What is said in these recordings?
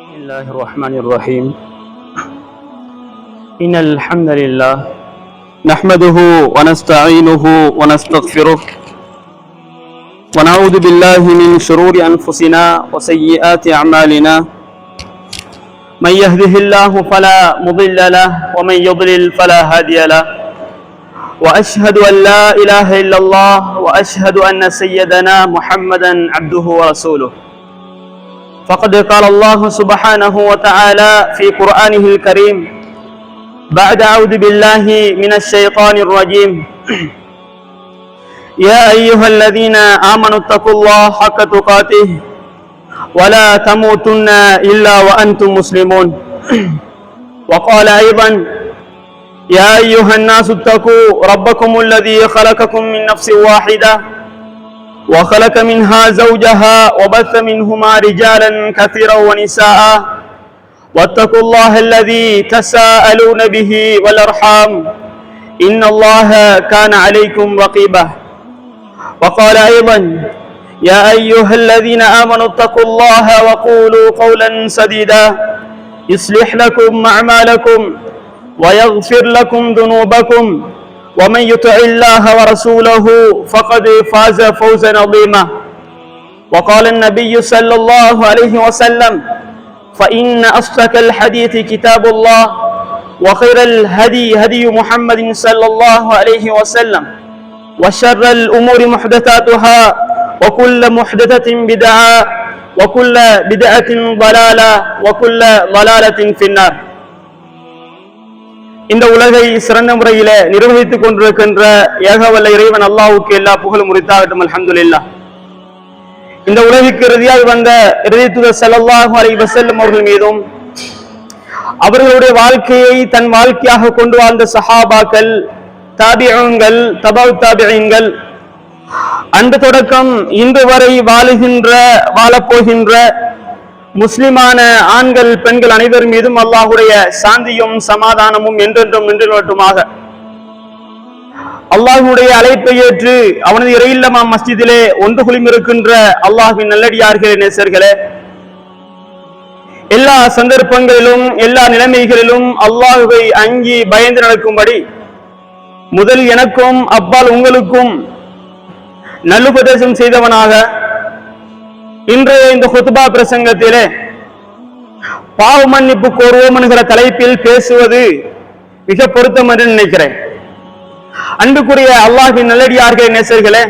بسم الله الرحمن الرحيم. إن الحمد لله نحمده ونستعينه ونستغفره ونعوذ بالله من شرور أنفسنا وسيئات أعمالنا. من يهده الله فلا مضل له ومن يضلل فلا هادي له. وأشهد أن لا إله إلا الله وأشهد أن سيدنا محمدا عبده ورسوله. فقد قال الله سبحانه وتعالى في قرآنه الكريم بعد أعوذ بالله من الشيطان الرجيم: يا أيها الذين آمنوا اتقوا الله حق تقاته ولا تموتن إلا وأنتم مسلمون. وقال أيضا: يا أيها الناس اتقوا ربكم الذي خلقكم من نفس واحدة وخلق منها زوجها وبث منهما رجالا كثيرا ونساء واتقوا الله الذي تساءلون به والأرحام إن الله كان عليكم رقيبا. وقال أيضا: يا أيها الذين آمنوا اتقوا الله وقولوا قولا سديدا يصلح لكم أعمالكم ويغفر لكم ذنوبكم ومن يطع الله ورسوله فقد فاز فوزا عظيما. وقال النبي صلى الله عليه وسلم: فإن أصدق الحديث كتاب الله وخير الهدي هدي محمد صلى الله عليه وسلم وشر الأمور محدثاتها وكل محدثة بدعة وكل بدعة ضلالة وكل ضلالة في النار. இந்த உலகை சிறந்த முறையில நிர்வகித்துக் கொண்டிருக்கின்ற ஏகவல்ல இறைவன் அல்லாஹ்வுக்கு எல்லா புகழும் உரித்தாகட்டும். அல்ஹம்துலில்லாஹ். இந்த உலகிற்கு இறுதியாக வந்த இறுதி தூதர் ஸல்லல்லாஹு அலைஹி வஸல்லம் அவர்கள் மீதும் அவர்களுடைய வாழ்க்கையை தன் வாழ்க்கையாக கொண்டு வாழ்ந்த சஹாபாக்கள், தாபிஊன்கள், தபவு தாபிஈன்கள், அன்று தொடக்கம் இன்று வரை வாழப்போகின்ற முஸ்லிமான ஆண்கள் பெண்கள் அனைவர் மீதும் அல்லாஹ்வுடைய சாந்தியும் சமாதானமும் என்றென்றும் நின்றவட்டுமாக. அல்லாஹ்வுடைய அழைப்பை ஏற்று அவனது இறையில்லமா மஸ்ஜிதிலே ஒன்று குழுமிருக்கின்ற அல்லாஹ்வின் நல்லடியார்களே, நேசர்களே, எல்லா சந்தர்ப்பங்களிலும் எல்லா நிலைமைகளிலும் அல்லாஹ்வை அஞ்சி பயந்து நடக்கும்படி முதல் எனக்கும் அப்பால் உங்களுக்கும் நல்லுபதேசம் செய்தவனாக இன்றைய இந்த குத்பா பிரசங்கத்திலே பாவ மன்னிப்பு கோருவோம் என்கிற தலைப்பில் பேசுவது மிக பொருத்தம் என்று நினைக்கிறேன். அன்புக்குரிய அல்லாஹ்வின் நல்லடியார்களே, நேசர்களே,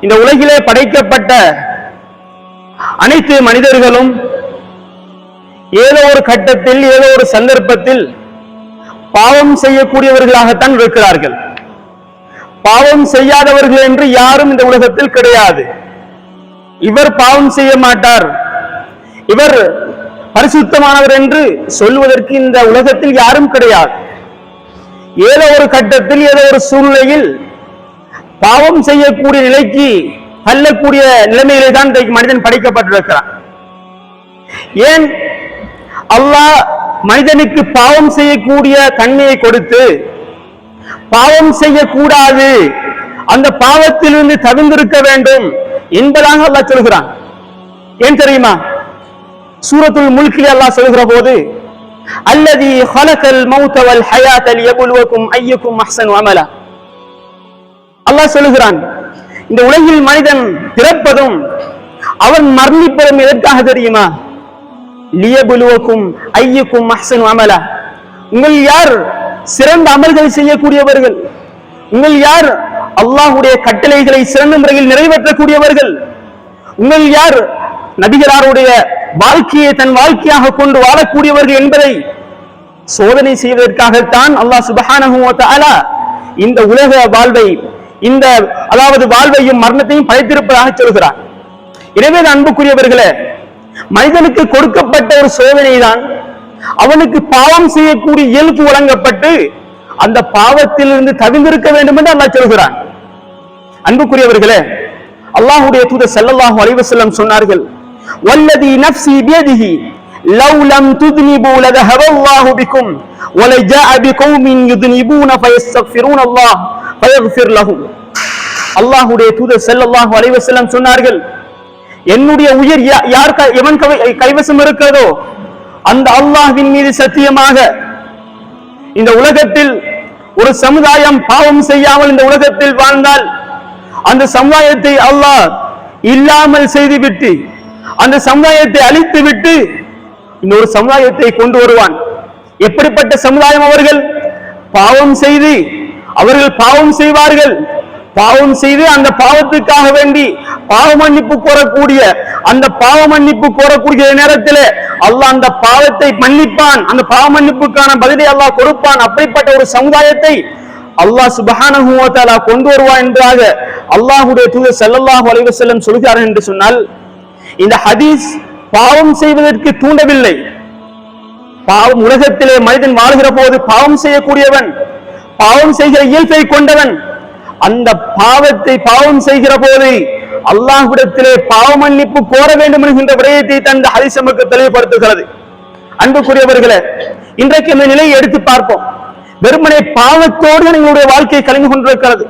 இந்த உலகிலே படைக்கப்பட்ட அனைத்து மனிதர்களும் ஏதோ ஒரு கட்டத்தில் ஏதோ ஒரு சந்தர்ப்பத்தில் பாவம் செய்யக்கூடியவர்களாகத்தான் இருக்கிறார்கள். பாவம் செய்யாதவர்கள் என்று யாரும் இந்த உலகத்தில் கிடையாது. இவர் பாவம் செய்ய மாட்டார், இவர் பரிசுத்தமானவர் என்று சொல்வதற்கு இந்த உலகத்தில் யாரும் கிடையாது. ஏதோ ஒரு கட்டத்தில் ஏதோ ஒரு சூழ்நிலையில் பாவம் செய்யக்கூடிய நிலைக்கு தள்ளக்கூடிய நிலைமையிலே தான் இன்றைக்கு மனிதன் படைக்கப்பட்டிருக்கிறான். ஏன் அல்லாஹ் மனிதனுக்கு பாவம் செய்யக்கூடிய தன்மையை கொடுத்து பாவம் செய்யக்கூடாது, அந்த பாவத்திலிருந்து தவிர்ந்திருக்க வேண்டும் என்பதாக அல்லாஹ் சொல்கிறான். ஏன் தெரியுமா? சூரத்துல் முல்கிலே அல்லாஹ் சொல்கிற போது, அல்லதி ஹலகல் மௌத வல் ஹயாத லியப்லுவக்கும் அய்யுக்கும் அஹ்ஸனு அமலா, அல்லாஹ் சொல்கிறான், இந்த உலகில் மனிதன் பிறப்பதும் அவன் மரணிப்பதும் எதற்காக தெரியுமா? லியப்லுவக்கும் அய்யுக்கும் அஹ்ஸனு அமலா, உங்கள் யார் சிறந்த அமல்கள் செய்யக்கூடியவர்கள், உங்கள் யார் அல்லாஹ்வுடைய கட்டளைகளை சிறந்த முறையில் நிறைவேற்றக்கூடியவர்கள், உங்கள் யார் நபிகளாருடைய வாழ்க்கையை தன் வாழ்க்கையாக கொண்டு வாழக்கூடியவர்கள் என்பதை சோதனை செய்வதற்காகத்தான் அல்லாஹ் சுப்ஹானஹு வ தஆலா இந்த உலக வாழ்வை, இந்த அதாவது வாழ்வையும் மரணத்தையும் படைத்திருப்பதாக சொல்கிறார். எனவே அன்புக்குரியவர்களே, மனிதனுக்கு கொடுக்கப்பட்ட ஒரு சோதனை தான் அவனுக்கு பாவம் செய்யக்கூடிய இயல்பு வழங்கப்பட்டு அந்த பாவத்திலிருந்து தவிர்ந்திருக்க வேண்டும் என்று அல்லாஹ் சொல்கிறான். அன்புக்குரியவர்களே, அல்லாஹ்வுடைய தூதர் ஸல்லல்லாஹு அலைஹி வஸல்லம் சொன்னார்கள், வல்லதி நஃப்ஸி பியதிஹி லவ் லம் துذنبوا لذهب الله بكم ولجاء بقوم يذنبون فيستغفرون الله فيغفر لهم. அல்லாஹ்வுடைய தூதர் ஸல்லல்லாஹு அலைஹி வஸல்லம் சொன்னார்கள், என்னுடைய உயிர் யார் எவன் கைவசம் இருக்கிறதோ அந்த அல்லாஹ்வின் மீது சத்தியமாக, இந்த உலகத்தில் ஒரு சமுதாயம் பாவம் செய்யாமல் இந்த உலகத்தில் வாழ்ந்தால் அந்த சமுதாயத்தை அல்லாஹ் இல்லாமல் செய்துவிட்டு, அந்த சமுதாயத்தை அழித்து விட்டு இன்னொரு சமுதாயத்தை கொண்டு வருவான். எப்படிப்பட்ட சமுதாயம் அவர்கள்? பாவம் செய்து அவர்கள் பாவம் செய்வார்கள். பாவம் செய்து அந்த பாவத்துக்காக வேண்டி பாவ மன்னிப்பு கோரக்கூடிய, அந்த பாவ மன்னிப்பு கோரக்கூடிய நேரத்தில் அல்லாஹ் அந்த பாவத்தை மன்னிப்பான். அந்த பாவ மன்னிப்புக்கான பதிலை அல்லாஹ் கொடுப்பான். அப்படிப்பட்ட ஒரு சமுதாயத்தை அல்லாஹ் சுப்ஹானஹு வ தஆலா கொண்டு வருவான் என்றாக அல்லாஹ்வுடைய தூதர் ஸல்லல்லாஹு அலைஹி வஸல்லம் சொல்கிறார்கள் என்று சொன்னால், இந்த ஹதீஸ் பாவம் செய்வதற்கு தூண்டவில்லை. பாவம், உலகத்திலே மனிதன் வாழ்கிற போது பாவம் செய்யக்கூடியவன், பாவம் செய்கிற இயல்பை கொண்டவன், அந்த பாவம் செய்கிற போது அல்லாஹ்விடத்திலே பாவ மன்னிப்பு கோர வேண்டும் என்கின்ற விடயத்தை தந்த ஹதீஸ் நமக்கு தெளிவுபடுத்துகிறது. அன்புக்குரியவர்களே, இன்றைக்கு இந்த நிலையை எடுத்து பார்ப்போம். வெறுமனே பாவத்தோடு எங்களுடைய வாழ்க்கை கலந்து கொண்டிருக்கிறது.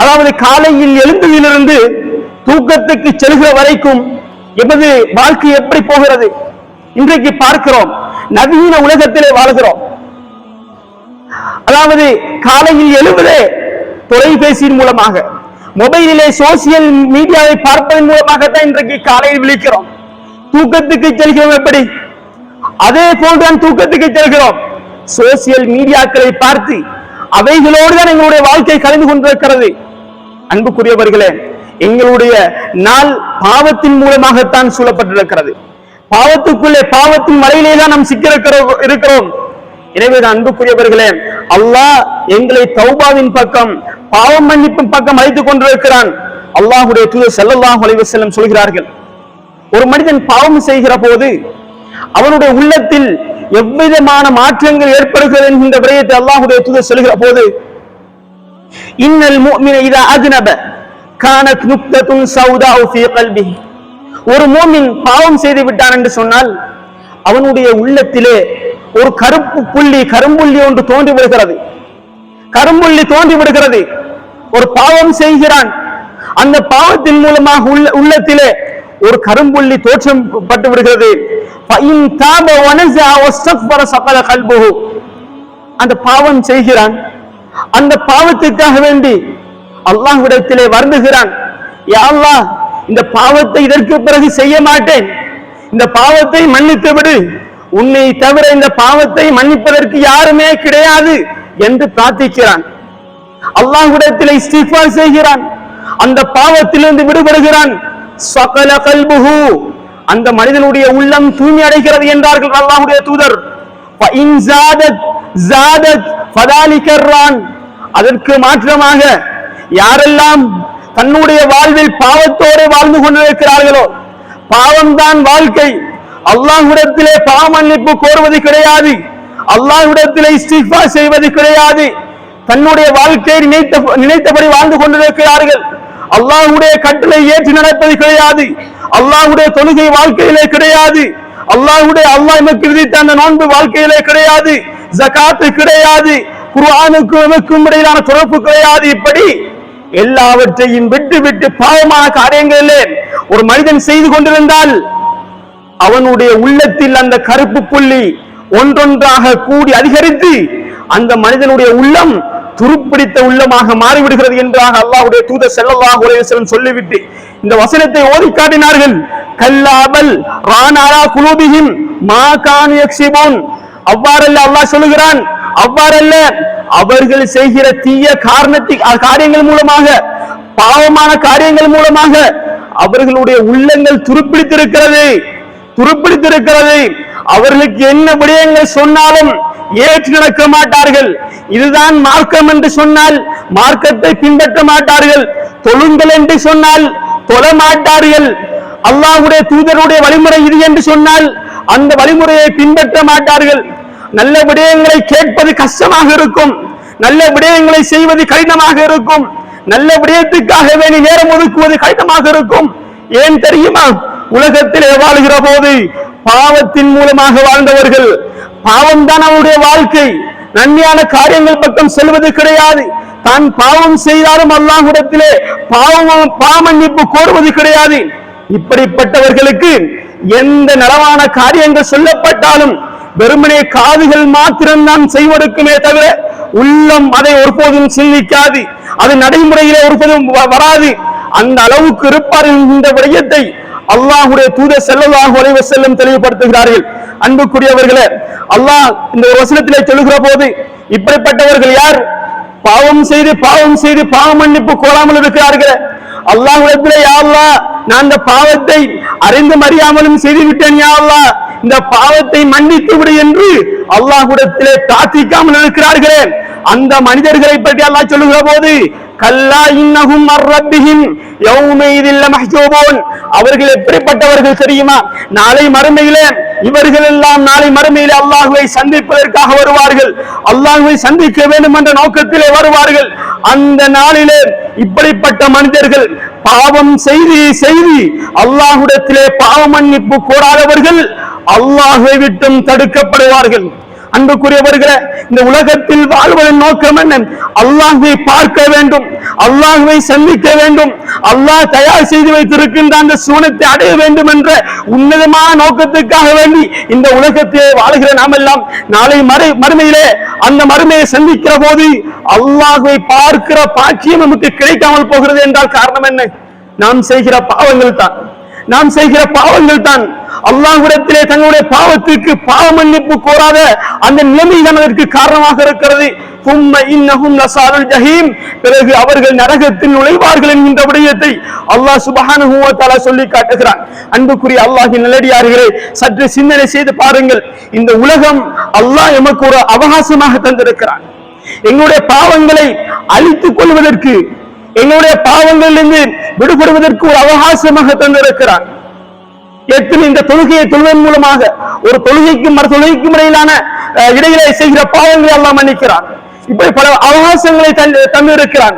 அதாவது காலையில் எழுந்ததிலிருந்து தூக்கத்துக்கு செல்கிற வரைக்கும் எமது வாழ்க்கை எப்படி போகிறது இன்றைக்கு பார்க்கிறோம். நவீன உலகத்திலே வாழ்கிறோம். அதாவது காலையில் எழுவதே தொலைபேசியின் மூலமாக, மொபைலிலே சோசியல் மீடியாவை பார்ப்பதன் மூலமாகத்தான் இன்றைக்கு காலையில் விழிக்கிறோம். தூக்கத்துக்கு செல்கிறோம் எப்படி? அதே போன்றுதான் தூக்கத்துக்கு செல்கிறோம். சோசியல் மீடியாக்களை பார்த்து அவைகளோடு தான் எங்களுடைய வாழ்க்கை கலந்து கொண்டிருக்கிறது. அன்புக்குரியவர்களே, எங்களுடைய நாள் பாவத்தின் மூலமாகத்தான் சூழப்பட்டிருக்கிறது. பாவத்துக்குள்ளே, பாவத்தின் மலையிலே தான் நாம் இருக்கிறோம். எனவே அன்புக்குரியவர்களே, அல்லாஹ் எங்களை தௌபாவின் பக்கம், பாவம் மன்னிப்பின் பக்கம் அழைத்துக் கொண்டிருக்கிறான். அல்லாஹ்வுடைய தூதர் ஸல்லல்லாஹு அலைஹி வஸல்லம் சொல்கிறார்கள், ஒரு மனிதன் பாவம் செய்கிற போது அவனுடைய உள்ளத்தில் எவ்விதமான மாற்றங்கள் ஏற்படுகிறது என்கின்ற விடயத்தை அல்லாஹ்வுடைய தூதர் சொல்கிற போது, இன்னல் முஃமின இதா அஜ்னப கானத் நுக்தத்துன் சௌதாஉ ஃபீ கல்பிஹி, ஒரு மூமின் பாவம் செய்து விட்டான் என்று சொன்னால் அவனுடைய உள்ளத்திலே ஒரு கரும்புள்ளி ஒன்று தோன்றி விடுகிறது. கரும்புள்ளி தோன்றி விடுகிறது. ஒரு பாவம் செய்கிறான், அந்த பாவத்தின் மூலமாக உள்ளத்திலே ஒரு கரும்புள்ளி தோற்றம் பட்டு விடுகிறது. அந்த பாவம் செய்கிறான், அந்த பாவத்துக்காக வேண்டி அல்லாஹ்விடத்திலே வருந்துகிறான், யா அல்லாஹ், இந்த பாவத்தை இதற்கு பிறகு செய்ய மாட்டேன், இந்த பாவத்தை மன்னித்து விடு, உன்னை தவிர இந்த பாவத்தை மன்னிப்பதற்கு யாருமே கிடையாது என்று பிரார்த்திக்கிறான். அல்லாஹ்விடத்திலே இஸ்திக்ஃபார் செய்கிறான், அந்த பாவத்திலிருந்து விடுபடுகிறான். ஸகல கல்புஹு, அந்த மனிதனுடைய உள்ளம் தூய்மை அடைகிறது என்றார்கள் அல்லாஹ்வுடைய தூதர். ஃபஇன் ஸாதத் ஃபதாலிக ரான், அதற்கு மாற்றமாக யாரெல்லாம் தன்னுடைய வாழ்வில் பாவத்தோடு வாழ்ந்து கொண்டிருக்கிறார்களோ, பாவம்தான் வாழ்க்கை, அல்லாஹ்விடத்திலே பாவ மன்னிப்பு கோருவது கிடையாது, அல்லாஹ்விடத்திலே இஸ்திக்ஃபார் செய்வது கிடையாது, தன்னுடைய வாழ்க்கையை நினைத்தபடி வாழ்ந்து கொண்டிருக்கிறார்கள், அல்லாஹ்வுடைய கட்டளை ஏற்று நடப்பது கிடையாது, அல்லாஹ்வுடைய தொழுகை வாழ்க்கையிலே கிடையாது, அல்லாஹ் எமக்கு விதித்த அந்த நோன்பு வாழ்க்கையிலே கிடையாது, ஜகாத்து கிடையாது, குர்ஆனுக்கும் எமக்கும் இடையிலான தொடர்பு கிடையாது. இப்படி எல்லாவற்றையும் விட்டு பாவமான காரியங்களிலே ஒரு மனிதன் செய்து கொண்டிருந்தால் அவனுடைய உள்ளத்தில் அந்த கருப்பு புள்ளி ஒன்றொன்றாக கூடி அதிகரித்து அந்த மனிதனுடைய உள்ளம் துருப்பிடித்த உள்ளமாக மாறிவிடுகிறது என்றாக அல்லாஹ்வுடைய தூதர் ஸல்லல்லாஹு அலைஹி வஸல்லம் சொல்லிவிட்டு இந்த வசனத்தை ஓதி காட்டினார்கள். கல்லாபல் ரானாலா குலூபிஹிம் மா கானு யக்ஸிபூன், அவ்வாறல்ல அல்லாஹ் சொல்லுகிறான், அவ்வாறல்ல அவர்கள் செய்கிற தீய காரியங்கள் மூலமாக, பாவமான காரியங்கள் மூலமாக அவர்களுடைய உள்ளங்கள் துருப்பிடித்திருக்கிறது. அவர்களுக்கு என்ன விடயங்கள் சொன்னாலும் ஏற்று நடக்க மாட்டார்கள். இதுதான் மார்க்கம் என்று சொன்னால் மார்க்கத்தை பின்பற்ற மாட்டார்கள். தொழுங்கள் என்று சொன்னால் தொழ மாட்டார்கள். அல்லாஹ்வுடைய தூதருடைய வழிமுறை இது என்று சொன்னால் அந்த வழிமுறையை பின்பற்ற மாட்டார்கள். நல்ல விடயங்களை கேட்பது கஷ்டமாக இருக்கும், நல்ல விடயங்களை செய்வது கடினமாக இருக்கும், நல்ல விடயத்துக்காக வேண்டி நேரம் ஒதுக்குவது கடினமாக இருக்கும். ஏன் தெரியுமா? உலகத்திலே வாழ்கிற போது பாவத்தின் மூலமாக வாழ்ந்தவர்கள், பாவம் தான் அவருடைய வாழ்க்கை, நன்மையான காரியங்கள் பக்கம் செல்வது கிடையாது, தான் பாவம் செய்தாலும் அல்லாஹ்விடத்திலே பாவமன்னிப்பு கோருவது கிடையாது. இப்படிப்பட்டவர்களுக்கு எந்த நலவான காரியங்கள் சொல்லப்பட்டாலும் வெறுமனே காதுகள் மாத்திரம்தான் செய்வதற்குமே தவிர உள்ளம் அதை ஒருபோதும் சிந்திக்காது, அது நடைமுறையிலே ஒருபோதும் வராது. அந்த அளவுக்கு இருப்பார் என்கின்ற விடயத்தை அல்லாஹ்வுடைய தூதர் ஸல்லல்லாஹு அலைஹி வஸல்லம் தெளிவுபடுத்துகிறார்கள். அன்புக்குரியவர்களே, அல்லாஹ் இந்த ஒரு வசனத்திலே சொல்லுகிற போது இப்படிப்பட்டவர்கள் யார்? பாவம் செய்து பாவ மன்னிப்பு கோராமல் இருக்கிறார்கள். அல்லாஹ்விடத்திலே யா அல்லாஹ், நான் இந்த பாவத்தை அறிந்தும் அறியாமலும் செய்து விட்டேன், யா அல்லாஹ் இந்த பாவத்தை மன்னித்து விடு என்று அல்லாஹ்விடத்திலே பிரார்த்திக்காமல் இருக்கிறார்களே, அந்த மனிதர்களை பற்றி அல்லாஹ் சொல்லுகிற போது கல்லா இன்னஹும் அர்-ரப்பிஹிம் யௌமைதில் லமஹ்ஜூபூன், அவர்கள் எப்படிப்பட்டவர்கள் தெரியுமா? நாளை மறுமையிலே இவர்கள் எல்லாம் நாளை மறுமையிலே அல்லாஹ்வை சந்திப்பதற்காக வருவார்கள், அல்லாஹ்வை சந்திக்க வேண்டும் என்ற நோக்கத்திலே வருவார்கள். அந்த நாளிலே இப்படிப்பட்ட மனிதர்கள் பாவம் செய்து அல்லாஹ்விடத்திலே பாவ மன்னிப்பு கோராதவர்கள் அல்லாஹ்வை விட்டும் தடுக்கப்படுவார்கள். அன்புக்குரியவர்களே, இந்த உலகத்தில் வாழ்வதன் நோக்கம் என்ன? அல்லாஹ்வை பார்க்க வேண்டும், அல்லாஹ்வை சந்திக்க வேண்டும், அல்லாஹ் தயார் செய்து வைத்திருக்கின்ற அந்த சுவனத்தை அடைய வேண்டும் என்ற உன்னதமான நோக்கத்துக்காக வேண்டி இந்த உலகத்திலே வாழ்கிற நாம் எல்லாம் நாளை மறுமையிலே அந்த மறுமையை சந்திக்கிற போது அல்லாஹ்வை பார்க்கிற பாக்கியம் நமக்கு கிடைக்காமல் போகிறது என்றால் காரணம் என்ன? நாம் செய்கிற பாவங்கள் தான் அல்லாஹ்விடத்திலே தங்களுடைய பாவத்திற்கு பாவ மன்னிப்பு கோராத அந்த நிலைமைதான் அதற்கு காரணமாக இருக்கிறது. பிறகு அவர்கள் நரகத்தில் நுழைவார்கள் என்கின்ற விடயத்தை அல்லாஹ் சுப்ஹானஹு வ தஆலா சொல்லி காட்டுகிறான். அன்புக்குரிய அல்லாஹ்வின் நல்லடியார்களே, சற்று சிந்தனை செய்து பாருங்கள். இந்த உலகம் அல்லாஹ் எமக்கு ஒரு அவகாசமாக தந்திருக்கிறான். எங்களுடைய பாவங்களை அழித்துக் கொள்வதற்கு, எங்களுடைய பாவங்களிலிருந்து விடுபடுவதற்கு ஒரு அவகாசமாக தந்திருக்கிறான். எத்தனை இந்த தொழுகையை தொழுவதன் மூலமாக ஒரு தொழுகைக்கும் மறு தொழுகைக்கும் இடையிலே செய்கிற பாவங்களை அல்லாஹ் மன்னிக்கிறான். இப்படி பல அவகாசங்களை தந்திருக்கிறான்.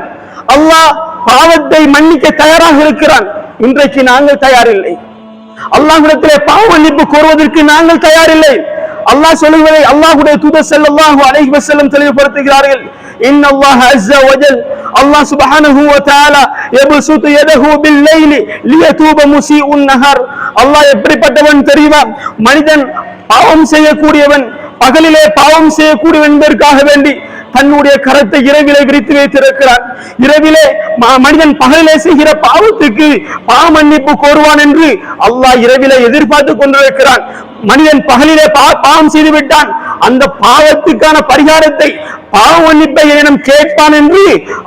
அல்லாஹ் பாவத்தை மன்னிக்க தயாராக இருக்கிறான். இன்றைக்கு நாங்கள் தயாரில்லை. அல்லாஹ்விடத்திலே பாவ மன்னிப்பு கோருவதற்கு நாங்கள் தயாரில்லை. அல்லாஹ் சொல்லுவதை அல்லாஹ்வுடைய தூதர் ஸல்லல்லாஹு அலைஹி வஸல்லம் தெளிவுபடுத்துகிறார்கள். இன்னல்லாஹ அஸ்ஸ வஜல், அல்லாஹ் சுப்ஹானஹு வ தஆலா யப்சுது யதஹு பில்-லைலி லியதூப முஸீஉன் நஹர். அல்லாஹ் எப்படிப்பட்டவன் தெரியுமா? மனிதன் பாவம் செய்யக்கூடியவன், பகலிலே பாவம் செய்யக்கூடியவன் என்பதற்காக வேண்டி தன்னுடைய கரத்தை இரவிலே விரித்து வைத்திருக்கிறான். இரவிலே மனிதன் பகலிலே செய்கிற பாவத்துக்கு பாவ மன்னிப்பு கோருவான் என்று அல்லாஹ் இரவிலே எதிர்பார்த்து கொண்டிருக்கிறான். மனிதன் பகலிலே பாவம் செய்து விட்டான், அந்த பாவத்துக்கான பரிகாரத்தை பாவ மன்னிப்பை ஏனும் கேட்பான் என்று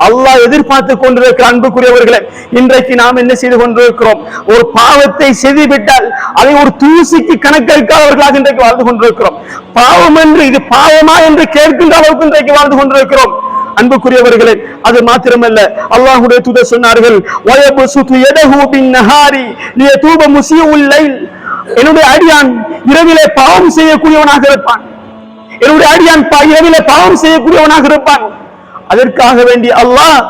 அல்லாஹ் எதிர்பார்த்து கொண்டிருக்கிறான். அன்புக்குரியவர்களே, இன்றைக்கு நாம் என்ன செய்து கொண்டிருக்கிறோம்? ஒரு பாவத்தை செய்துவிட்டால் அதை ஒரு தூசிக்கு கணக்கெடுக்காதவர்களாக இன்றைக்கு வாழ்ந்து கொண்டிருக்கிறோம். பாவம் என்று இது பாவமா என்று கேட்கின்ற அளவுக்கு இன்றைக்கு வாழ்ந்து கொண்டிருக்கிறோம். அன்புக்குரியவர்களே, அது மாத்திரமல்ல, அல்லாஹ்வுடைய தூதர் சொன்னார்கள், வயபசுது யதஹு பின்-நஹாரி லியதூப முஸீஉல் லைல். என்னுடைய அடியான் இரவிலே பாவம் செய்யக்கூடியவனாக இருப்பான். என்னுடைய அடியான் இரவிலே பாவம் செய்யக்கூடியவனாக இருப்பான். அதற்காக வேண்டி அல்லாஹ்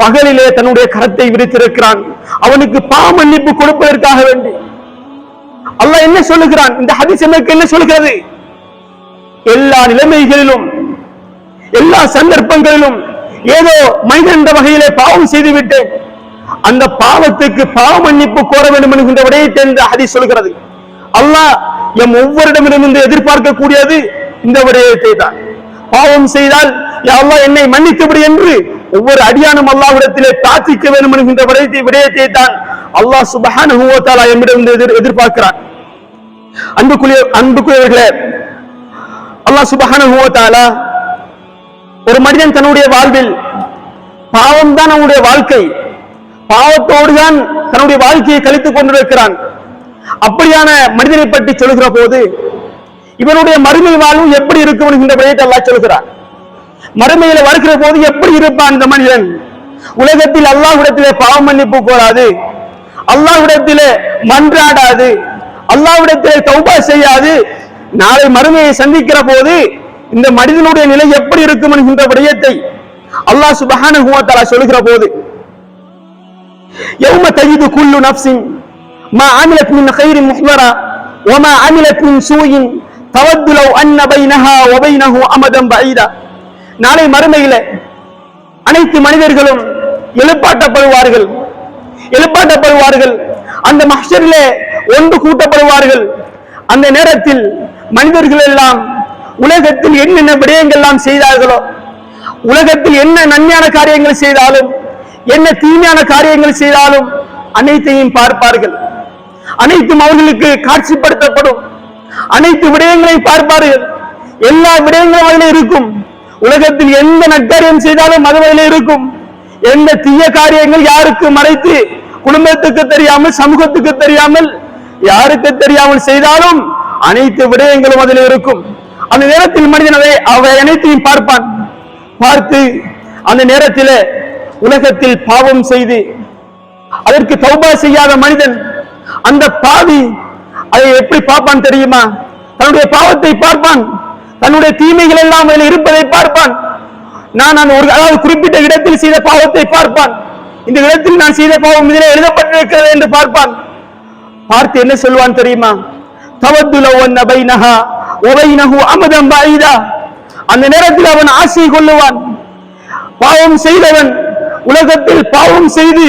பகலிலே தன்னுடைய கரத்தை விரித்திருக்கிறான், அவனுக்கு பாவ மன்னிப்பு கொடுப்பதற்காக வேண்டி. அல்லாஹ் என்ன சொல்லுகிறான்? இந்த ஹதீஸ் எனக்கு என்ன சொல்கிறது? எல்லா நிலைமைகளிலும், எல்லா சந்தர்ப்பங்களிலும் ஏதோ மனிதன் என்ற வகையிலே பாவம் செய்து விட்டேன், அந்த பாவத்துக்கு பாவ மன்னிப்பு கோர வேண்டும் என்கின்ற விடயத்தை இந்த ஹதீஸ் சொல்கிறது. அல்லாஹ் எம் ஒவ்வொருடமிருந்து எதிர்பார்க்கக்கூடியது இந்த விடயத்தை தான். பாவம் செய்தால் யா அல்லாஹ் என்னை மன்னித்து விடு என்று ஒவ்வொரு அடியானும் அல்லாஹ்விடத்திலே பிரார்த்திக்க வேண்டும் என்கின்ற விடயத்தை தான் அல்லாஹ் சுப்ஹானஹு வ தஆலா எம்மிடமிருந்து எதிர்பார்க்கிறான். அன்புக்குரியவர்களே, அல்லாஹ் சுப்ஹானஹு வ தஆலா ஒரு மனிதன் தன்னுடைய வாழ்வில் பாவம் தான் அவனுடைய வாழ்க்கை, பாவத்தோடு தான் தன்னுடைய வாழ்க்கையை கழித்துக் கொண்டிருக்கிறான். அப்படியான மனிதனை பற்றி சொல்லுகிற போது இவனுடைய மறுமை வாழ்வு எப்படி இருக்கும் என்கின்ற விடயத்தை அல்லாஹ் சொல்கிறான். மறுமையில வருகிற போது எப்படி இருப்பான் இந்த மனிதன்? உலகத்தில் அல்லாஹ்விடத்திலே பாவ மன்னிப்பு கோராது, அல்லாஹ்விடத்திலே மன்றாடாது, அல்லாஹ்விடத்திலே தௌபா செய்யாது, நாளை மறுமையை சந்திக்கிற போது இந்த மனிதனுடைய நிலை எப்படி இருக்கும் என்கின்ற விடயத்தை அல்லாஹ் சுப்ஹானஹு வ தஆலா சொல்லுகிற போது, யௌம தஜிது குல்லு நஃப்ஸின் மா அமிலத் மின் கைரின் முஹ்தரா வ மா அமிலத் மின் சூயின் தவத்து லவ் அன்ன பைனஹா வ பைனஹு அமதன் பஈதா. நாளை மறுமையிலே அனைத்து மனிதர்களும் எழுப்பாட்டப்படுவார்கள். அந்த மஹ்ஷரிலே ஒன்று கூட்டப்படுவார்கள். அந்த நேரத்தில் மனிதர்கள் எல்லாம் உலகத்தில் என்னென்ன விடயங்கள் எல்லாம் செய்தார்களோ, உலகத்தில் என்ன நன்மையான காரியங்கள் செய்தாலும் என்ன தீமையான காரியங்கள் செய்தாலும் அனைத்தையும் பார்ப்பார்கள். அனைத்தும் அவர்களுக்கு காட்சிப்படுத்தப்படும். அனைத்து விடயங்களையும் பார்ப்பார்கள். எல்லா விடயங்களும் அதில் இருக்கும். உலகத்தில் எந்த நற்காரியம் செய்தாலும் அது அதில் இருக்கும். எந்த தீய காரியங்கள் யாருக்கு மறைத்து குடும்பத்துக்கு தெரியாமல், சமூகத்துக்கு தெரியாமல், யாருக்கு தெரியாமல் செய்தாலும் அனைத்து விடயங்களும் அதில் இருக்கும். அந்த நேரத்தில் மனிதன் அவை அனைத்தையும் பார்ப்பான். பார்த்து அந்த நேரத்தில் உலகத்தில் பாவம் செய்து அதற்கு தௌபா செய்யாத மனிதன், அந்த பாவி அதை எப்படி பார்ப்பான் தெரியுமா? தன்னுடைய பாவத்தை பார்ப்பான், தன்னுடைய தீமைகள் எல்லாம் அதில் இருப்பதை பார்ப்பான். அதாவது குறிப்பிட்ட இடத்தில் செய்த பாவத்தை பார்ப்பான். இந்த இடத்தில் நான் செய்த பாவம் இதிலே எழுதப்பட்டிருக்கிறது என்று பார்ப்பான். பார்த்து என்ன சொல்வான் தெரியுமா? அந்த நேரத்தில் அவன் ஆசை கொள்ளுவான். பாவம் செய்தவன், உலகத்தில் பாவம் செய்து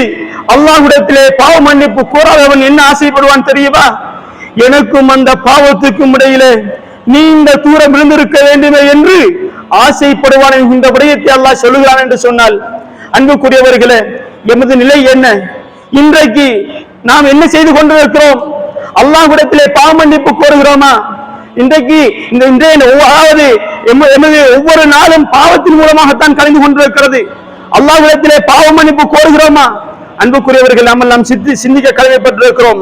அல்லாஹ்விடத்திலே பாவ மன்னிப்பு கோராதவன் என்ன ஆசைப்படுவான் தெரியுமா? எனக்கும் அந்த பாவத்துக்கும் இடையிலே நீண்ட தூரம் விழுந்திருக்க வேண்டுமே என்று ஆசைப்படுவான் என்கின்ற விடயத்தை அல்லாஹ் சொல்லுகிறான் என்று சொன்னால், அன்புக்குரியவர்களே, எமது நிலை என்ன? இன்றைக்கு நாம் என்ன செய்து கொண்டிருக்கிறோம்? அல்லாஹ்விடத்திலே பாவ மன்னிப்பு கோருகிறோமா? இன்றைக்கு அதாவது எமது ஒவ்வொரு நாளும் பாவத்தின் மூலமாகத்தான் கலந்து கொண்டிருக்கிறது. அல்லாஹ்விடத்திலே பாவ மன்னிப்பு கோருகிறோமா? அன்புக்குரியவர்கள், நாம் சிந்திக்க கடமைப்பட்டிருக்கிறோம்.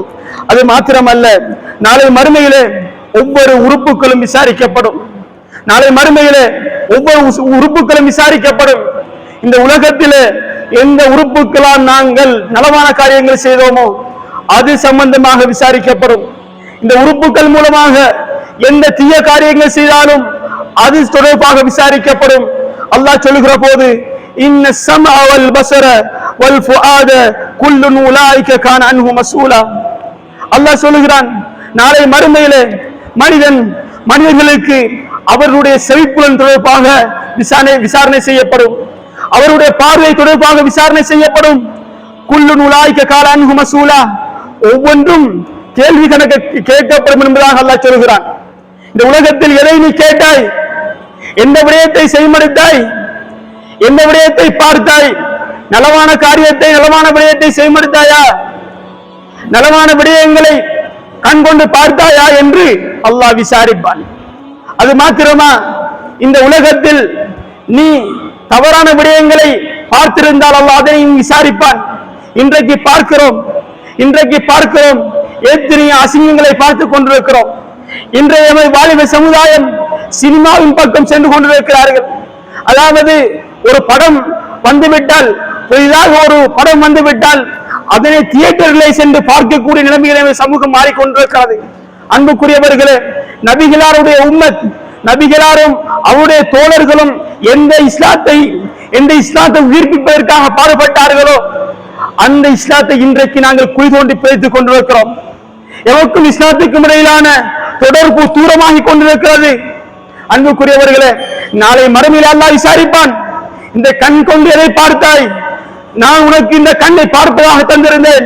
அது மாத்திரமல்ல, நாளை மறுமையிலே ஒவ்வொரு உறுப்புகளும் விசாரிக்கப்படும். நாளை மறுமையிலே ஒவ்வொரு உறுப்புகளும் விசாரிக்கப்படும். இந்த உலகத்திலே எந்த உறுப்புகளால் நாங்கள் நலவான காரியங்கள் செய்தோமோ அது சம்பந்தமாக விசாரிக்கப்படும். இந்த உறுப்புகள் மூலமாக எந்த தீய காரியங்கள் செய்தாலும் அது தொடர்பாக விசாரிக்கப்படும். அல்லாஹ் சொல்லுகிற போது, இன்ன ஸம்அ வல் பஸர வல் ஃபுஆத குல்லுன் உலாயிக கான அன்ஹு மஸ்ஊலா. அல்லாஹ் சொல்லுகிறான், நாளை மறுமையிலே மனிதர்களுக்கு அவர்களுடைய செவிப்புலன் தொடர்பாக விசாரணை செய்யப்படும். அவருடைய பார்வை தொடர்பாக விசாரணை செய்யப்படும். குல்லுன் உலாயிக கான அன்ஹு மஸ்ஊலா. ஒவ்வொன்றும் கேள்வி கணக்கு கேட்கப்படும் என்பதாக அல்லாஹ் சொல்கிறான். இந்த உலகத்தில் எதை நீ கேட்டாய்? எந்த விடயத்தை செய்மடுத்தாய்? எந்த விடயத்தை பார்த்தாய்? நலவான காரியத்தை, நலவான விடயத்தை செய்மடுத்தாயா? நலவான விடயங்களை கண்கொண்டு பார்த்தாயா என்று அல்லாஹ் விசாரிப்பான். அது மாத்திரமா? இந்த உலகத்தில் நீ தவறான விடயங்களை பார்த்திருந்தால் அல்லாஹ் அதையும் விசாரிப்பான். இன்றைக்கு பார்க்கிறோம் எத்தனையோ அசிங்கங்களை பார்த்துக் கொண்டிருக்கிறோம். இன்றைய வாலிப சமுதாயம் சினிமாவின் பக்கம் சென்று கொண்டிருக்கிறார்கள். அதாவது ஒரு படம் வந்துவிட்டால், புதிதாக ஒரு படம் வந்துவிட்டால் அதனை தியேட்டர்களை சென்று பார்க்கக்கூடிய நிலைமைகளை சமூகம் மாறிக்கொண்டிருக்கிறது. அன்புக்குரியவர்களே, நபிகளாருடைய உம்மத், நபிகளாரும் அவருடைய தோழர்களும் எந்த இஸ்லாத்தை உயிர்ப்பிப்பதற்காக பாடுபட்டார்களோ அந்த இஸ்லாத்தை இன்றைக்கு நாங்கள் குழி தோண்டி பிழைத்துக் கொண்டிருக்கிறோம். எவருக்கும் இஸ்லாத்துக்கும் இடையிலான தொடர்பு தூரமாகிக் கொண்டிருக்கிறது. அன்புக்குரியவர்களே, நாளை மறுமையில் அல்லாஹ் விசாரிப்பான். இந்த கண் கொண்டு எதை பார்த்தாய்? நான் உனக்கு இந்த கண்ணை பார்ப்பதாக தந்திருந்தேன்,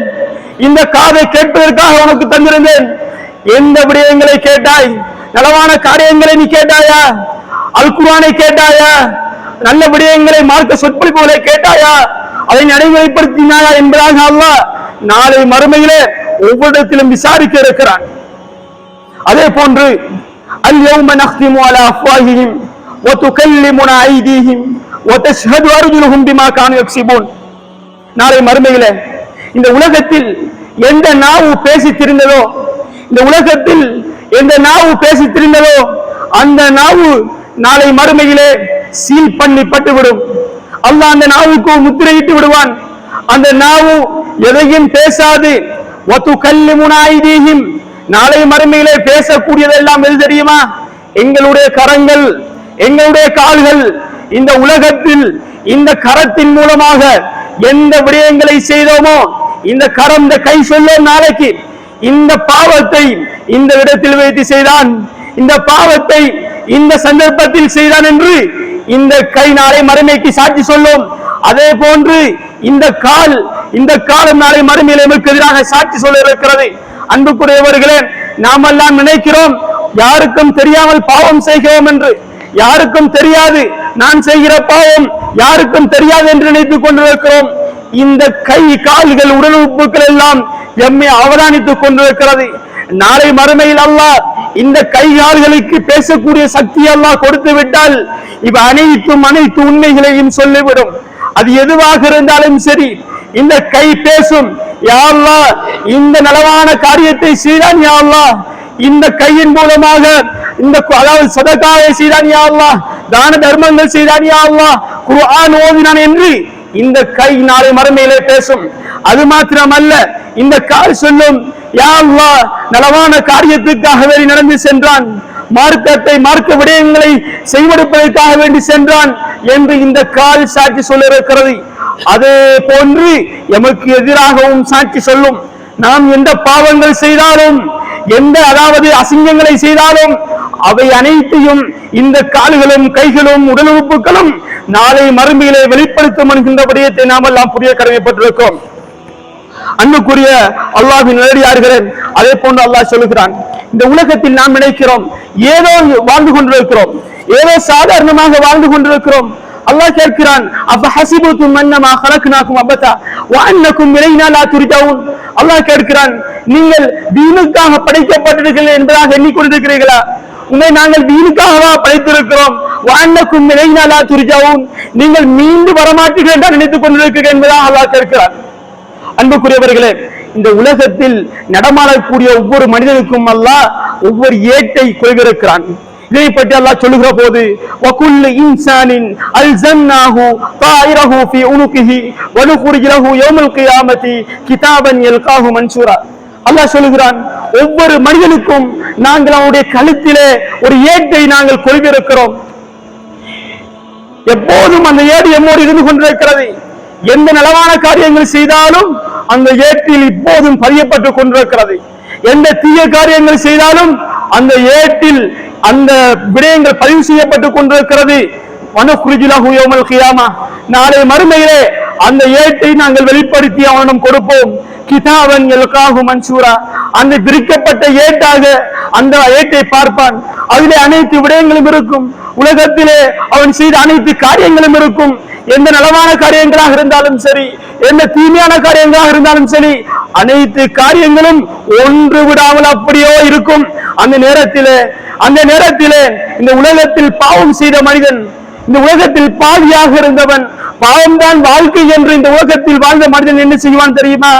இந்த காதை கேட்பதற்காக உனக்கு தந்திருந்தேன். எந்த விடயங்களை கேட்டாய்? நலவான காரியங்களை நீ கேட்டாயா? அல் குர்ஆனை கேட்டாயா? நல்ல விடயங்களை, மார்க்க சொற்பொழிப்புகளை கேட்டாயா? அதை நடைமுறைப்படுத்தினாயா என்பதாக அல்லாஹ் நாளை மறுமையிலே ஒவ்வொருத்திலும் விசாரிக்க இருக்கிறான். அதே போன்று அல் யௌம நக்திமு அலா அஃப்வாஹிஹிம் வ துகல்லிமுனா ஐதீஹிம் வ தஷ்ஹது அர்ஜுலுஹும் பிமா கானூ யக்ஸிபூன். நாளை மறுமையிலே இந்த உலகத்தில் எந்த நாவு பேசித் திரிந்ததோ, இந்த உலகத்தில் எந்த நாவு பேசித் திரிந்ததோ அந்த நாவு நாளை மறுமையிலே சீல் பண்ணப்பட்டுவிடும். அல்லாஹ் அந்த நாவுக்கு முத்திரையிட்டு விடுவான். அந்த நாவு எதையும் பேசாது. நாளை மறுமையிலே பேசக்கூடியதெல்லாம் எது தெரியுமா? எங்களுடைய கரங்கள், எங்களுடைய கால்கள். இந்த உலகத்தில் இந்த கரத்தின் மூலமாக எந்த விடயங்களை செய்தோமோ இந்த கரம், இந்த கை சொல்லும் நாளைக்கு இந்த பாவத்தை இந்த இடத்தில் வைத்து செய்தான், இந்த பாவத்தை இந்த சந்தர்ப்பத்தில் செய்தான் என்று இந்த கை நாளை மறுமைக்கு சாட்சி சொல்லும். அதே போன்று இந்த காலம் நாளை மறுமையில் எமக்கு எதிராக சாட்சி சொல்ல இருக்கிறது. அன்புக்குரியவர்களே, நாமெல்லாம் நினைக்கிறோம் யாருக்கும் தெரியாமல் பாவம் செய்கிறோம் என்று. யாருக்கும் தெரியாது, நான் செய்கிற பாவம் யாருக்கும் தெரியாது என்று நினைத்துக் கொண்டிருக்கிறோம். இந்த கை கால்கள் உடல் உறுப்புகள் எல்லாம் எம்மை அவதானித்துக் கொண்டிருக்கிறது. நாளை மறுமையில் அல்லாஹ் இந்த கை கால்களுக்கு பேசக்கூடிய சக்தி அல்லாஹ் கொடுத்து விட்டால் இவ அனைத்து உண்மைகளையும் சொல்லிவிடும். அது எதுவாக இருந்தாலும் சரி, இந்த கை பேசும், யா அல்லாஹ் இந்த நலவான காரியத்தை செய்தான், யா அல்லாஹ் இந்த கையின் மூலமாக இந்த அதாவது சதகாவை செய்தான், யா அல்லாஹ் தான தர்மங்கள் செய்தான், யா அல்லாஹ் குர்ஆன் ஓதினான் என்று இந்த கை நாளை மறுமையிலே பேசும். அது மாத்திரமல்ல, இந்த கால் சொல்லும், யா அல்லாஹ் நலவான காரியத்துக்காக வேண்டி நடந்து சென்றான், மார்க்க விடயங்களை செய்வதற்காக வேண்டி சென்றான் என்று இந்த கால் சாட்சி சொல்ல இருக்கிறது. அதே போன்று எமக்கு எதிராகவும் சாட்சி சொல்லும். நாம் எந்த பாவங்கள் செய்தாலும், அதாவது அசிங்கங்களை செய்தாலும் அவை அனைத்தையும் இந்த கால்களும் கைகளும் உடல் உறுப்புகளும் நாளை மறுமையிலே வெளிப்படுத்தும் என்கின்ற விடயத்தை நாம் எல்லாம் புரிய கடமைப்பட்டிருக்கிறோம். அன்புக்குரிய அல்லாஹ்வின் நல்லடியார்களே, அதே போன்று அல்லாஹ் சொல்லுகிறான், இந்த உலகத்தில் நாம் நினைக்கிறோம் ஏதோ வாழ்ந்து கொண்டிருக்கிறோம், ஏதோ சாதாரணமாக வாழ்ந்து கொண்டிருக்கிறோம். அல்லாஹ் கேட்கிறான், அஃபஹஸிபுதும் அன்னமா ஹலக்னாகும் அபதா வ அன்னகும் இலைனா லா துர்ஜஊன். அல்லாஹ் கேட்கிறான், நீங்கள் தீனுக்காக படைக்கப்பட்டிருக்கிறீர்கள் என்பதாக எண்ணிக்கொண்டிருக்கிறீர்களா? உங்களை நாங்கள் தீனுக்காகவா படைத்திருக்கிறோம்? வ அன்னகும் இலைனா லா துர்ஜஊன், நீங்கள் மீண்டு வரமாட்டீர்கள் என்று நினைத்துக் கொண்டிருக்கிறீர்கள் என்பதாக அல்லாஹ் கேட்கிறான். அன்புக்குரியவர்களே, இந்த உலகத்தில் நடமாடக்கூடிய ஒவ்வொரு மனிதனுக்கும் அல்லாஹ் ஒவ்வொரு ஏட்டை கொள்கிறான். இதை பற்றி அல்லாஹ் சொல்லுகிற போது, வகுல்லு இன்சானின் அல்ஸன்னாஹு தாயிரஹு ஃபீ உனுகிஹி வ நுக்ரிஜு லஹு யௌமல் கியாமத்தி கிதாபன் யல்காஹு மன்ஷூரா. அல்லாஹ் சொல்லுகிறான், ஒவ்வொரு மனிதனுக்கும் நாங்கள் அவனுடைய கழுத்திலே ஒரு ஏட்டை நாங்கள் கொள்கிறோம். எப்போதும் அந்த ஏடு எம்மோடு இருந்து கொண்டிருக்கிறது. எந்த நலவான காரியங்கள் செய்தாலும் அந்த ஏட்டில் இப்போதும் பதியப்பட்டுக் கொண்டிருக்கிறது. எந்த தீய காரியங்கள் செய்தாலும் அந்த ஏட்டில் அந்த விடயங்கள் பதிவு செய்யப்பட்டுக் கொண்டிருக்கிறது. நாளை மறுமையிலே அந்த ஏட்டை நாங்கள் வெளிப்படுத்தி அவனிடம் கொடுப்போம். கிதாபன் யல்காஹு மன்ஷூரா, அந்த பிரிக்கப்பட்ட ஏட்டாக அந்த ஏட்டை பார்ப்பான். அதிலே அனைத்து விடயங்களும் இருக்கும். உலகத்திலே அவன் செய்த அனைத்து காரியங்களும் இருக்கும். எந்த நலவான காரியங்களாக இருந்தாலும் சரி, எந்த தீமையான காரியங்களாக இருந்தாலும் சரி, அனைத்து காரியங்களும் ஒன்று விடாமல் அப்படியோ இருக்கும். அந்த நேரத்திலே இந்த உலகத்தில் பாவம் செய்த மனிதன், இந்த உலகத்தில் பாவியாக இருந்தவன், பாவம் தான் வாழ்க்கை என்று இந்த உலகத்தில் வாழ்ந்த மனிதன் என்ன செய்வான் தெரியுமா?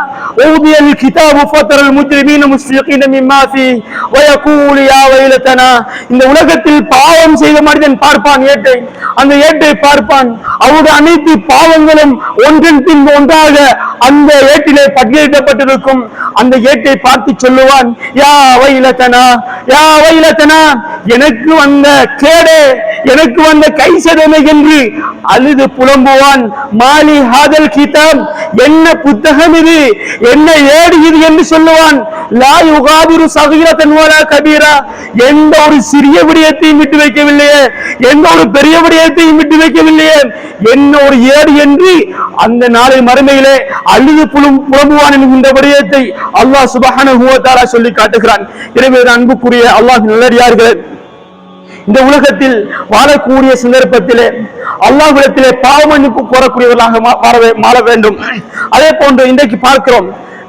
ஊதியல் கிதாபு ஃபதரல் முஜ்ரிமீன முஷ்ஃபிகீன மிம்மா ஃபீஹி வ யகூலு யா வைலதனா. இந்த உலகத்தில் பாவம் செய்த மனிதன் பார்ப்பான் ஏட்டை, அந்த ஏட்டை பார்ப்பான். அவருடைய அனைத்து பாவங்களும் ஒன்றின் பின் ஒன்றாக அந்த ஏட்டிலே பட்டியலிடப்பட்டிருக்கும். அந்த ஏட்டை பார்த்து சொல்லுவான், யா வைலதனா, யா வைலதனா, எனக்கு வந்த கேடே, எனக்கு வந்த கைசதமை என்று அழுது புலம்புவான். மாலி ஹாதல் கிதாப், என்ன புத்தகம் இது, என்ன ஏடு இது என்று சொல்லுவான். லா யுகாதிரு சகீரத்தன் வலா கபீரா, எந்த ஒரு சிறிய விடயத்தையும் விட்டு வைக்கவில்லையே, எந்த ஒரு பெரிய விடயத்தையும் விட்டு வைக்கவில்லையே, என்ன ஒரு ஏடு என்று அந்த நாளை மறுமையிலே அழுது புலம்புவான் என்கின்ற விடயத்தை அல்லாஹ் சுப்ஹானஹு வ தஆலா சொல்லி காட்டுகிறான். எனவே அன்புக்குரிய அல்லாஹ்வின் நல்லடியார்களே, இந்த உலகத்தில் வாழக்கூடிய சந்தர்ப்பத்திலே அல்லாஹ்விடத்திலே பாவ மன்னிப்பு கோரக்கூடியவர்களாக மாற வேண்டும். அதே போன்று இன்றைக்கு பார்க்கிறோம்,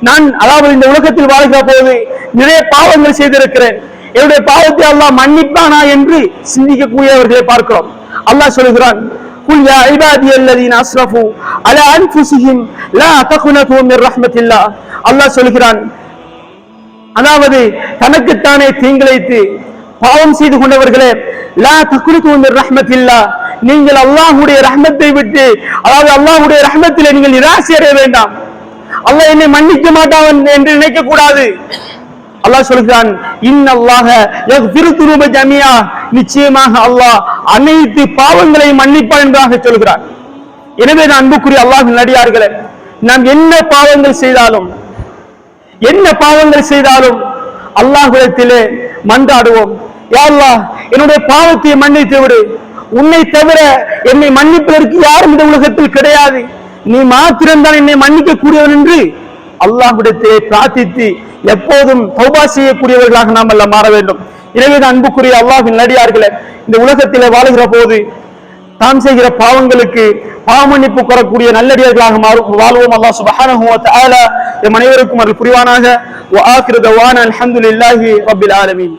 நான் அதாவது இந்த உலகத்தில் வாழ்கிற போது நிறைய பாவங்கள் செய்திருக்கிறேன், என்னுடைய பாவத்தை அல்லாஹ் மன்னிப்பானா என்று சிந்திக்கக்கூடியவர்களை பார்க்கிறோம். அல்லாஹ் சொல்கிறான், குல் யா இபாதியல்லதீன அஸ்ரஃபு அலா அன்ஃபுஸிஹிம் லா தக்னது மின் ரஹ்மத்தில்லாஹ். அல்லாஹ் சொல்கிறான், அதாவது தனக்குத்தானே தீங்கிழைத்து பாவம் செய்து கொண்டவர்களே, லா தக்னது மின் ரஹ்மத்தில்லாஹ், நீங்கள் அல்லாஹ்வுடைய ரஹ்மத்தை விட்டு, அதாவது அல்லாஹ்வுடைய ரஹ்மத்திலே நீங்கள் நிராசை அடைய வேண்டாம். அல்லாஹ் என்னை மன்னிக்க மாட்டான் என்று நினைக்க கூடாது. அல்லாஹ் சொல்கிறான், இன்னல்லாஹ யக்ஃபிரு துனூப ஜமீஆ, நிச்சயமாக அல்லாஹ் அனைத்து பாவங்களையும் மன்னிப்பான் என்பதாக சொல்கிறான். எனவே நான் அன்புக்குரிய அல்லாஹ்வின் நல்லடியார்களே, நாம் என்ன பாவங்கள் செய்தாலும் அல்லாஹ்விடத்திலே மன்றாடுவோம். யா அல்லாஹ், என்னுடைய பாவத்தை மன்னித்து விடு, உன்னை தவிர என்னை மன்னிப்பதற்கு யாரும் இந்த உலகத்தில் கிடையாது, நீ மாத்திரம்தான் என்னை மன்னிக்க கூடியவன் என்று அல்லாஹ்விடத்தை பிரார்த்தித்து எப்போதும் தௌபா செய்யக்கூடியவர்களாக நாம் எல்லாம் மாற வேண்டும். எனவே அன்புக்குரிய அல்லாஹ்வின் நடிகார்களே, இந்த உலகத்திலே வாழுகிற போது தாம் செய்கிற பாவங்களுக்கு பாவமன்னிப்பு கோரக்கூடிய நல்லடியார்களாக வாழ்வோம். அல்லாஹ் சுப்ஹானஹு வ தஆலா எம் அனைவருக்கும் அருள் புரிவானாக. வ ஆகிரு தவானா அல்ஹம்துலில்லாஹி ரப்பில் ஆலமீன்.